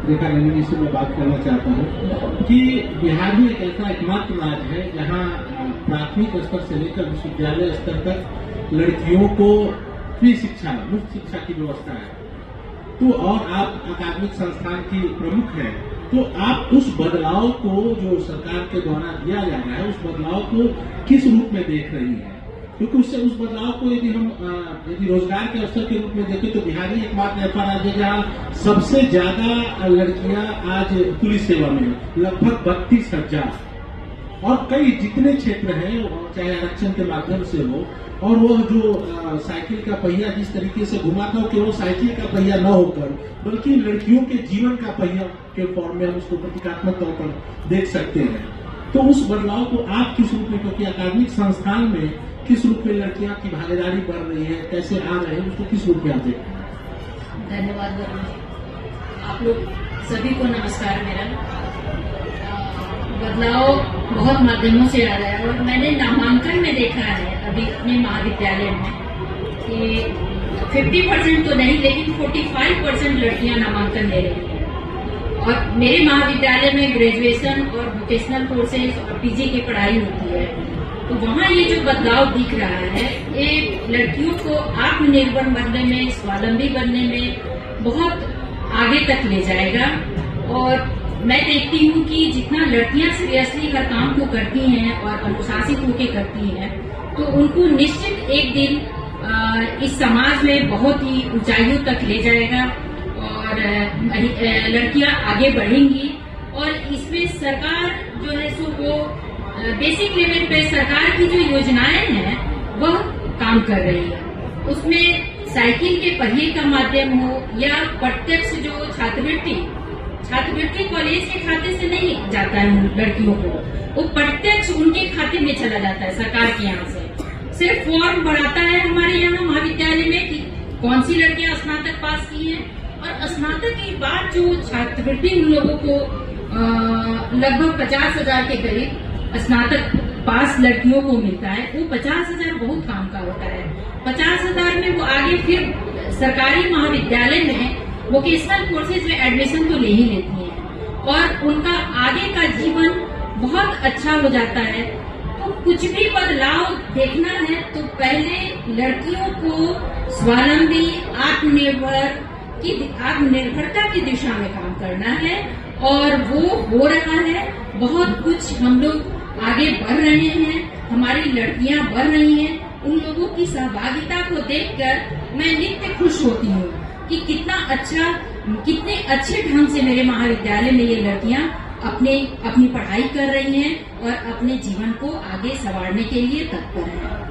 रेखा नंदिनी से मैं बात करना चाहता हूँ कि बिहार में एक ऐसा एकमात्र राज्य है जहाँ प्राथमिक स्तर से लेकर विश्वविद्यालय स्तर तक लड़कियों को फ्री शिक्षा, मुफ्त शिक्षा की व्यवस्था है। तो और आप अकादमिक संस्थान की प्रमुख हैं, तो आप उस बदलाव को जो सरकार के द्वारा दिया जा रहा है, उस बदलाव को किस रूप में देख रही है? क्योंकि उससे उस बदलाव को यदि रोजगार के अवसर के रूप में देखें तो बिहार ही एकमात्र ऐसा राज्य है जहाँ सबसे ज्यादा लड़कियां आज पुलिस सेवा में, लगभग 32,000, और कई जितने क्षेत्र हैं, चाहे आरक्षण के माध्यम से हो, और वो जो साइकिल का पहिया जिस तरीके से घुमाता हो, केवल साइकिल का पहिया न होकर बल्कि लड़कियों के जीवन का पहिया के फॉर्म में हम उसको प्रतीकात्मक तौर पर देख सकते हैं। तो उस बदलाव को आप किस रूप में, क्योंकि अकादमिक संस्थान में किस रूप में लड़कियां की भागीदारी बढ़ रही है, कैसे आ रहे हैं, उसको किस रूप में आप देखते हैं? धन्यवाद वरुण जी। आप लोग सभी को नमस्कार। मेरा बदलाव बहुत माध्यमों से आ रहा है और मैंने नामांकन में देखा है अभी अपने महाविद्यालय में कि 50% तो नहीं लेकिन 45% लड़कियां नामांकन दे रही हैं। और मेरे महाविद्यालय में ग्रेजुएशन और वोकेशनल कोर्सेज और पीजी की पढ़ाई होती है, तो वहाँ ये जो बदलाव दिख रहा है, ये लड़कियों को आत्मनिर्भर बनने में, स्वावलंबी बनने में बहुत आगे तक ले जाएगा। और मैं देखती हूँ कि जितना लड़कियां सीरियसली हर काम को करती हैं और अनुशासित होकर करती हैं, तो उनको निश्चित एक दिन इस समाज में बहुत ही ऊंचाइयों तक ले जाएगा और लड़कियां आगे बढ़ेंगी। और इसमें सरकार जो है सो वो बेसिक लेवल पे सरकार की जो योजनाएं हैं वह काम कर रही है। उसमें साइकिल के पहिए का माध्यम हो या प्रत्यक्ष जो छात्रवृत्ति कॉलेज के खाते से नहीं जाता है उन लड़कियों को, वो प्रत्यक्ष उनके खाते में चला जाता है सरकार के यहाँ से। सिर्फ फॉर्म भराता है हमारे यहाँ महाविद्यालय में कि कौन सी लड़कियां स्नातक पास की हैं, और स्नातक के बाद जो छात्रवृत्ति उन लोगों को लगभग 50,000 के करीब स्नातक पास लड़कियों को मिलता है। वो 50,000 बहुत काम का होता है। 50,000 में वो आगे फिर सरकारी महाविद्यालय में वोकेशनल कोर्सेज में एडमिशन तो ले ही लेती हैं और उनका आगे का जीवन बहुत अच्छा हो जाता है। तो कुछ भी बदलाव देखना है तो पहले लड़कियों को स्वावलंबी, आत्मनिर्भरता की दिशा में काम करना है और वो हो रहा है। बहुत कुछ हम लोग आगे बढ़ रहे हैं, हमारी लड़कियां बढ़ रही हैं। उन लोगों की सहभागिता को देखकर मैं नित्य खुश होती हूँ कि कितने अच्छे ढंग से मेरे महाविद्यालय में ये लड़कियां अपनी पढ़ाई कर रही हैं और अपने जीवन को आगे संवारने के लिए तत्पर हैं।